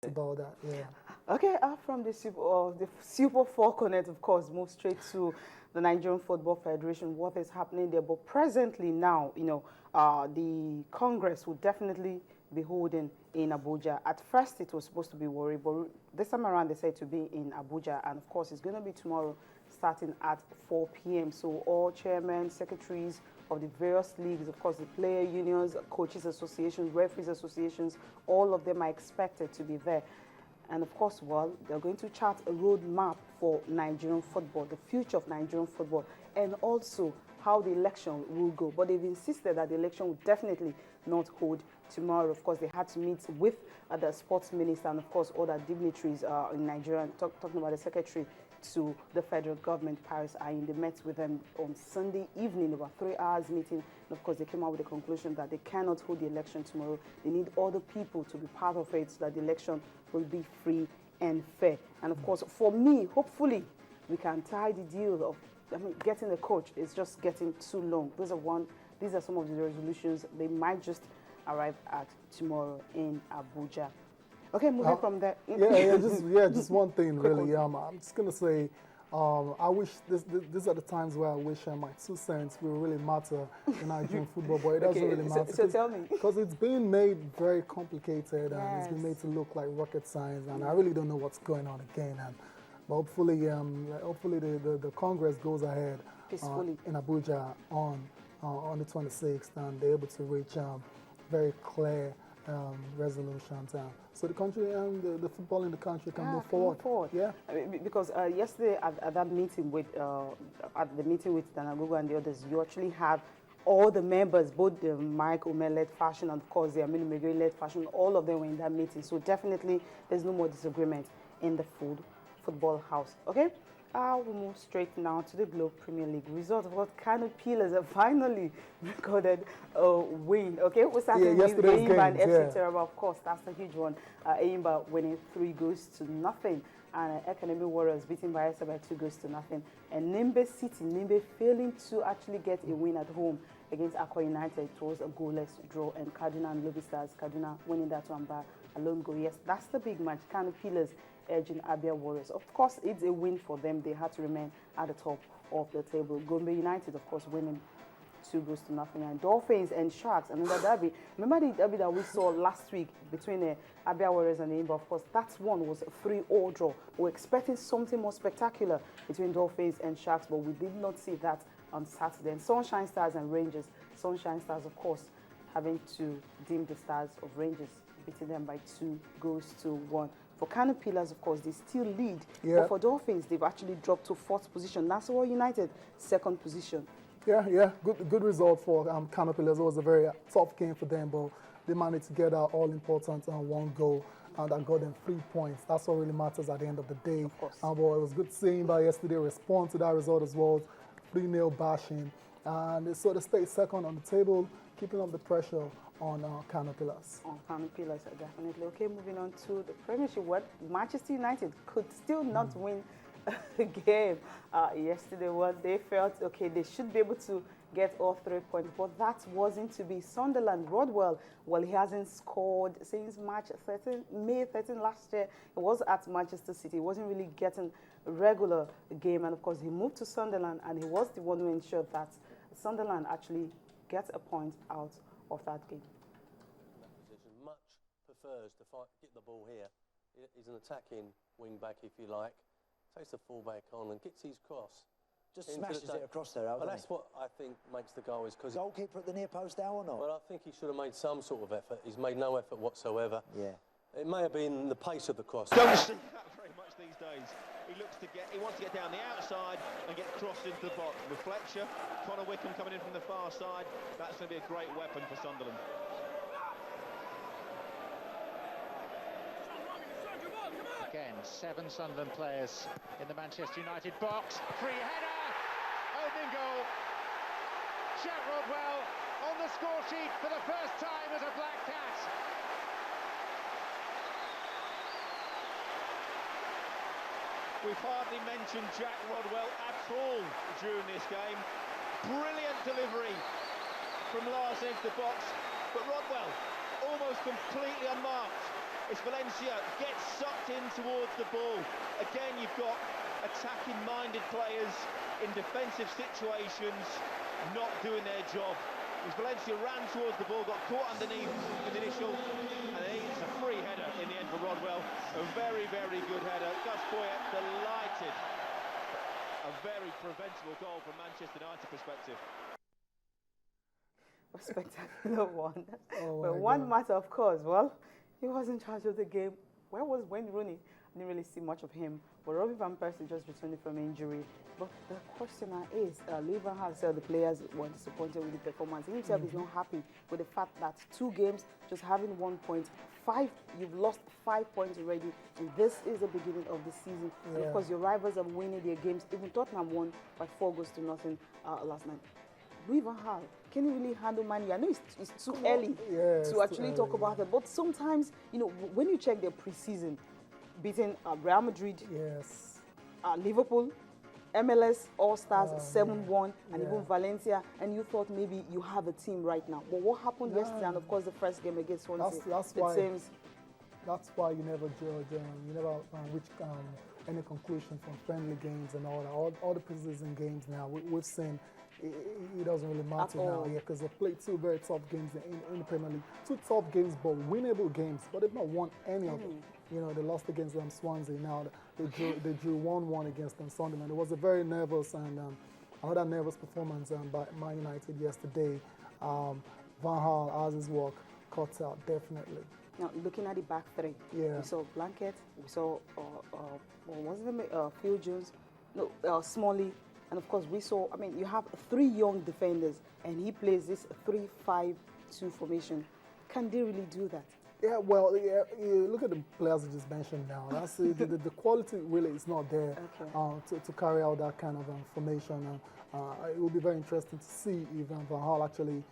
about that, yeah. Okay, from the Super Falconet, of course, move straight to the Nigerian Football Federation, what is happening there. But presently now, the Congress will definitely be holding in Abuja. At first, it was supposed to be Warri, but this time around, they said to be in Abuja. And of course, it's going to be tomorrow, starting at 4 p.m. So all chairmen, secretaries of the various leagues, of course, the player unions, coaches associations, referees associations, all of them are expected to be there. And of course, well, they're going to chart a roadmap for Nigerian football, the future of Nigerian football, and also how the election will go. But they've insisted that the election will definitely not hold tomorrow. Of course, they had to meet with the sports minister and, of course, other dignitaries in Nigeria, talking about the secretary to the federal government, Paris Ayin. They met with them on Sunday evening, about 3 hours meeting. And of course, they came out with the conclusion that they cannot hold the election tomorrow. They need other people to be part of it so that the election will be free and fair. And of course, for me, hopefully, we can tie the deal of getting a coach. It's just getting too long. These are some of the resolutions they might just arrive at tomorrow in Abuja. Okay, moving from there. Just one thing really. I'm just gonna say, I wish these are the times where I wish my 2 cents will really matter in Nigerian football, but it doesn't really matter. So tell me, because it's being made very complicated and it's been made to look like rocket science, and I really don't know what's going on again. But hopefully, the Congress goes ahead in Abuja on the 26th, and they're able to reach very clear resolutions, so the country and the football in the country can move forward. Yeah, because yesterday at the meeting with Danagogo and the others, you actually have all the members, both the Mike Ome-led fashion and of course the Aminu Megari-led fashion. All of them were in that meeting, so definitely there's no more disagreement in the football house. Okay. We'll move straight now to the Globe Premier League result. What Kano Pillars have finally recorded a win. Okay, we're starting with Eyimba and FC Teraba. Of course, that's a huge one. Eyimba winning 3-0. And Academy Warriors beaten by Esa by 2-0. And Nimbe City, failing to actually get a win at home against Akwa United. It was a goalless draw. And Kaduna and Lobby Stars, Kaduna winning that one by a lone goal. Yes, that's the big match. Kano Pillars edging Abia Warriors. Of course, it's a win for them. They had to remain at the top of the table. Gombe United, of course, winning 2-0. And Dolphins and Sharks, another derby. Remember the derby that we saw last week between Abia Warriors and Eyimba? Of course, that one was a 3-3 draw. We were expecting something more spectacular between Dolphins and Sharks, but we did not see that on Saturday. And Sunshine Stars and Rangers. Sunshine Stars, of course, having to dim the Stars of Rangers, beating them by 2-1. For Kano Pillars, of course, they still lead. Yeah. But for Dolphins, they've actually dropped to 4th position. Nassau United, 2nd position. Yeah. Good result for Kano Pillars. It was a very tough game for them, but they managed to get out all-important one goal, and that got them 3 points. That's what really matters at the end of the day. Of course. But it was good seeing by yesterday respond to that result as well. 3-0 bashing. And so they stay 2nd on the table, keeping up the pressure on Kano Pillars. On Kano Pillars, definitely. Okay, moving on to the Premiership. What Manchester United could still not win the game yesterday. What they felt, okay, they should be able to get all 3 points, but that wasn't to be. Sunderland, Rodwell, well, he hasn't scored since May 13 last year. He was at Manchester City. He wasn't really getting a regular game, and of course, he moved to Sunderland, and he was the one who ensured that Sunderland actually gets a point out of that game. Much prefers to get the ball here. He's an attacking wing back, if you like. Takes the fullback on and gets his cross. Just smashes it across there, Well, that's what I think makes the goal. Is because goalkeeper at the near post now or not? Well, I think he should have made some sort of effort. He's made no effort whatsoever. Yeah. It may have been the pace of the cross. Don't see that very much these days. He wants to get down the outside and get crossed into the box. With Fletcher, Connor Wickham coming in from the far side, that's going to be a great weapon for Sunderland. Again, 7 Sunderland players in the Manchester United box. Free header, open goal. Jack Rodwell on the score sheet for the first time as a Black Cat. We've hardly mentioned Jack Rodwell at all during this game. Brilliant delivery from Lars into the box, but Rodwell almost completely unmarked It's Valencia, gets sucked in towards the ball. Again, you've got attacking-minded players in defensive situations not doing their job. As Valencia ran towards the ball, got caught underneath in the initial, and it's a free header in the end for Rodwell. A very, very good header. Gus Poyet delighted. A very preventable goal from Manchester United perspective. A spectacular one. Oh, but one matter, of course, well, he was in charge of the game. Where was Wayne Rooney? I didn't really see much of him. But Robbie Van Persie just returning from injury. But the question is, Louis van Gaal said the players were disappointed with the performance. He himself is not happy with the fact that 2 games, just having 1 point, you've lost 5 points already, and this is the beginning of the season. And of course, your rivals are winning their games. Even Tottenham won by 4 goals to nothing last night. Louis van Gaal, can you really handle Man U? I know it's too early to actually talk about it, but sometimes, you know, when you check their preseason, beating Real Madrid, Liverpool, MLS All-Stars 7-1, and even Valencia, and you thought maybe you have a team right now. But what happened yesterday, and of course the first game against Swansea, that's why you never judge, you never reach any conclusion from friendly games and all that. All the preseason games now, we've seen it doesn't really matter now, because they played 2 very tough games in the Premier League. 2 tough games, but winnable games, but they've not won any of them. You know, they lost against Swansea. Now they drew 1-1 against Sunderland. It was a very nervous and another nervous performance by Man United yesterday. Van Gaal, as his work, cut out definitely. Now, looking at the back 3, we saw Blanket, we saw Phil Jones, Smalley, and of course we saw. I mean, you have 3 young defenders, and he plays this 3-5-2 formation. Can they really do that? Yeah, well, you look at the players you just mentioned now. That's the quality really is not there to carry out that kind of formation. It will be very interesting to see if Van Gaal actually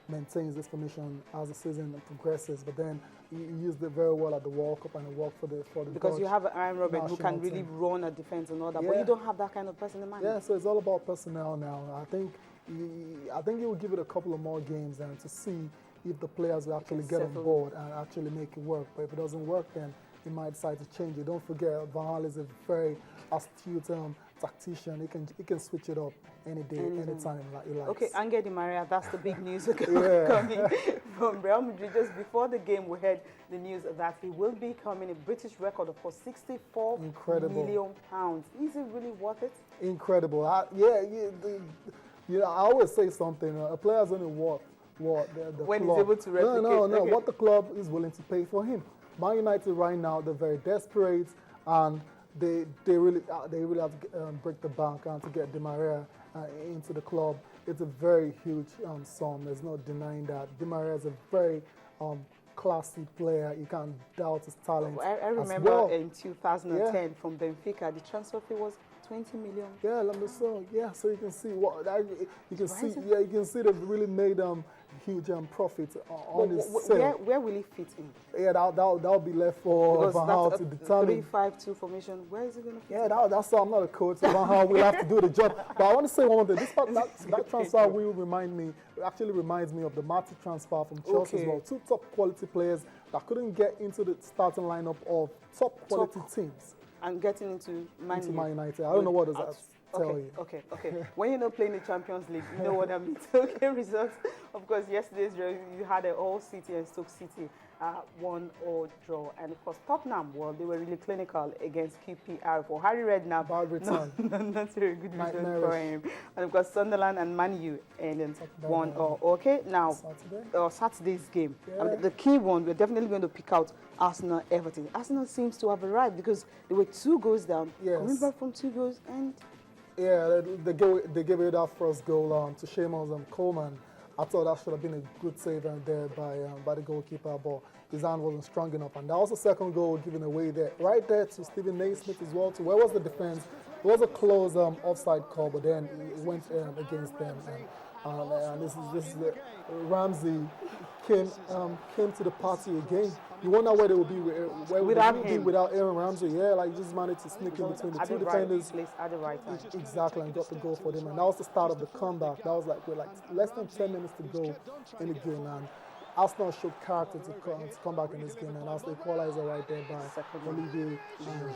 maintains this formation as the season progresses. But then he used it very well at the World Cup, and it worked for the because Dutch you have Iron Robben who can really run a defense and all that, but you don't have that kind of person in mind. Yeah, so it's all about personnel now. I think he will give it a couple of more games and to see if the players will actually get on board and actually make it work. But if it doesn't work, then he might decide to change it. Don't forget, Van Gaal is a very astute tactician. He can switch it up any day, anytime he likes. Okay, Angel Di Maria, that's the big news coming from Real Madrid. Just before the game, we heard the news that he will be becoming a British record for £64 million. Is it really worth it? Incredible. I always say something. A player's only worth what the when club. He's able to replicate. No. What the club is willing to pay for him. Man United right now, they're very desperate, and they really have to break the bank and to get Di Maria into the club. It's a very huge sum. There's no denying that. Di Maria is a very classy player. You can't doubt his talent. I remember in 2010 from Benfica, the transfer fee was 20 million. Yeah, so you can see you can see they've really made huge profit on this sale. Where will he fit in? Yeah, that'll be left for Van Gaal to determine. 3-5-2 formation. Where is he going to fit? Yeah, that's why I'm not a coach. Van Gaal will have to do the job. But I want to say one more thing. That transfer will actually reminds me of the Marty transfer from Chelsea as well. 2 top quality players that couldn't get into the starting lineup of top quality teams. And getting into Man United. I don't know what does that tell you. Okay. When you're not playing the Champions League, you know what I mean. Okay, results. Of course, yesterday's you had a All City and Stoke City 1-1 draw. And of course, Tottenham, well, they were really clinical against QPR for Harry Redknapp. Bad return. Not a very good return for him. And of course, Sunderland and Man U and then 1-0. Okay, now Saturday's game. The key one, we're definitely going to pick out Arsenal-Everton. Arsenal seems to have arrived because they were 2 goals down, coming back from 2 goals, and they gave it that first goal to Seamus and Coleman. I thought that should have been a good save there by the goalkeeper, but his hand wasn't strong enough. And that was the second goal given away there, right there to Stephen Naismith as well. Where was the defense? It was a close offside call, but then it went against them. And this is Ramsey came to the party again. You wonder where they would be without Aaron Ramsey. Yeah, like he just managed to sneak in between the 2 defenders. At the right time. Exactly, and got the goal for them. And that was the start of the comeback. That was like less than 10 minutes to go in the game. And Arsenal showed character to come back in this game, and that's the equalizer right there by Olivier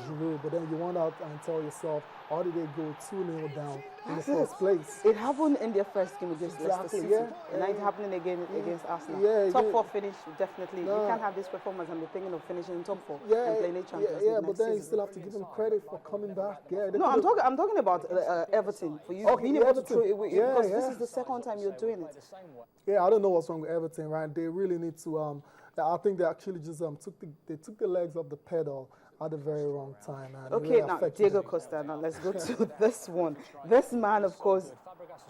Giroud. But then you went out and tell yourself, how did they go 2-0 down in the first place? It happened in their first game against Leicester City. Yeah. And now it's happening again against Arsenal. Yeah, top 4 finish, definitely. You can't have this performance and be thinking of finishing in top 4 and playing a Champions League but next then season. you still have to give them credit for coming back. Yeah, no, I'm talking about Everton. For you being able to throw it away, because this is the second time you're doing it. Yeah, I don't know what's wrong with Everton, right? They really need to. I think they actually just took the legs off the pedal at the very wrong time. And okay, really now Diego Costa. Now let's go to this one. This man, of course.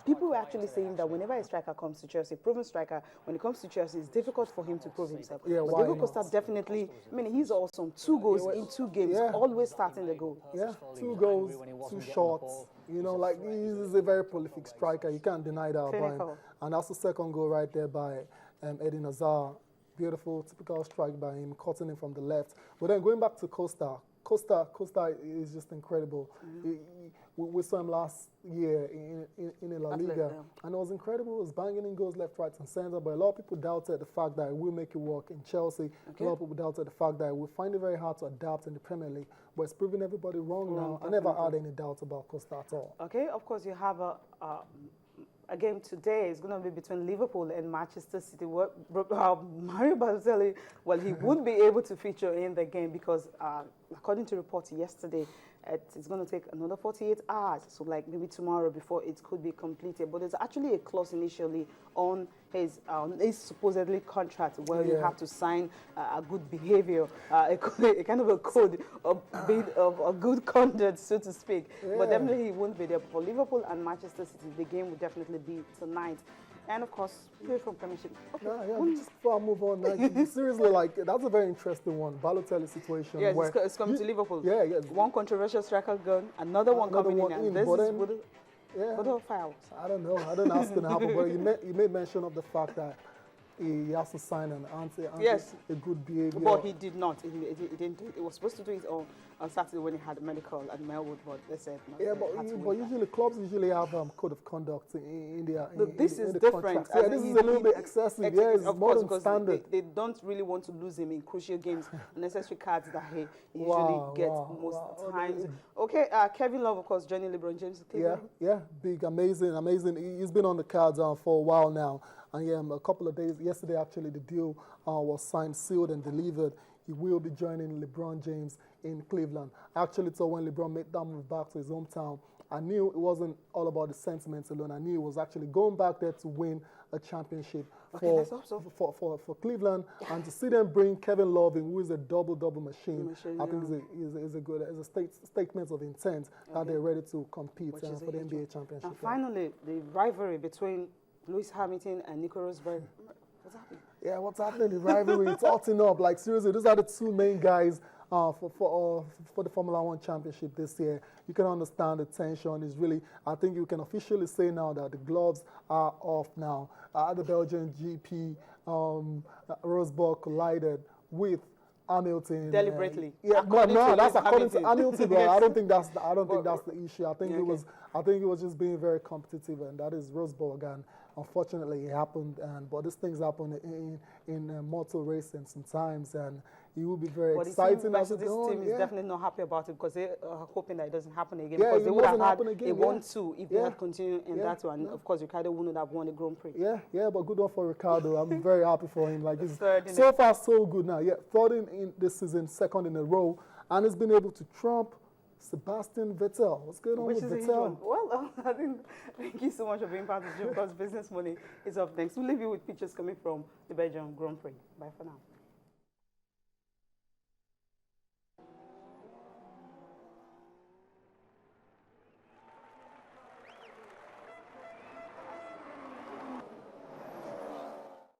People were actually saying that whenever a striker comes to Chelsea, a proven striker, when it comes to Chelsea, it's difficult for him to prove himself. Yeah, but Diego Costa definitely, I mean, he's awesome. 2 goals in 2 games, always starting the goal. Yeah, 2 goals, 2 shots. You know, like he's a very prolific striker. You can't deny that about him. And that's the second goal right there by Eden Hazard. Beautiful, typical strike by him, cutting him from the left. But then going back to Costa is just incredible. We saw him last year in La Liga, and it was incredible. He was banging in goals left, right, and centre. But a lot of people doubted the fact that he will make it work in Chelsea. A lot of people doubted the fact that he will find it very hard to adapt in the Premier League. But it's proving everybody wrong now. I never had any doubts about Costa at all. Okay, of course you have a game today. Is going to be between Liverpool and Manchester City. Mario Balotelli, well, he won't be able to feature in the game because, according to reports yesterday, it's going to take another 48 hours, so like maybe tomorrow before it could be completed. But there's actually a clause initially on his supposedly contract where you have to sign a good behavior, a kind of a code of good conduct, so to speak. But definitely he won't be there. For Liverpool and Manchester City, the game will definitely be tonight. And of course, play from Premiership. Okay. Just before I move on, like, seriously, like that's a very interesting one. Balotelli situation. Yes, it's coming to Liverpool. Yeah. One controversial striker gone, another one coming in, and this is what the files. I don't know. I don't know what's going to happen. But you made mention of the fact that he has to sign an a good behavior. But he did not. He didn't do it. He was supposed to do it on Saturday when he had medical at Melwood, but they said no. Yeah, but usually clubs have code of conduct in their this is different. Yeah, this is a little bit excessive. Yeah, it's more than standard. They don't really want to lose him in crucial games, necessary cards that he usually gets most times. Okay, Kevin Love, of course, joining LeBron James. Yeah, big, amazing. He's been on the cards for a while now. And a couple of days, yesterday actually, the deal was signed, sealed, and delivered. He will be joining LeBron James in Cleveland. Actually, so when LeBron made that move back to his hometown, I knew it wasn't all about the sentiments alone. I knew it was actually going back there to win a championship for Cleveland, and to see them bring Kevin Love in, who is a double machine. I think is a statement of intent that they're ready to compete for the NBA championship. And finally, the rivalry between Lewis Hamilton and Nico Rosberg. What's happening? Yeah, what's happening? The rivalry, it's hotting up. Like, seriously, these are the 2 main guys for the Formula 1 championship this year. You can understand the tension is really, I think you can officially say now that the gloves are off now. At the Belgian GP, Rosberg collided with Hamilton deliberately. That's according to Hamilton. But I don't think that's the issue. I think it was just being very competitive, and that is Rosberg. And unfortunately, it happened. But these things happen in motor racing sometimes, and it will be very exciting. This team is definitely not happy about it because they are hoping that it doesn't happen again. Yeah, because they would have had a 1-2 if they had continued in that one. Of course, Ricardo wouldn't have won the Grand Prix. Yeah, but good one for Ricardo. I'm very happy for him. Like, he's so far so good now. Yeah, third in this season, second in a row, and he's been able to trump Sebastian Vettel. What's going on with Vettel? Well, I think thank you so much for being part of the show because Business Money is up next. We'll leave you with pictures coming from the Belgian Grand Prix. Bye for now.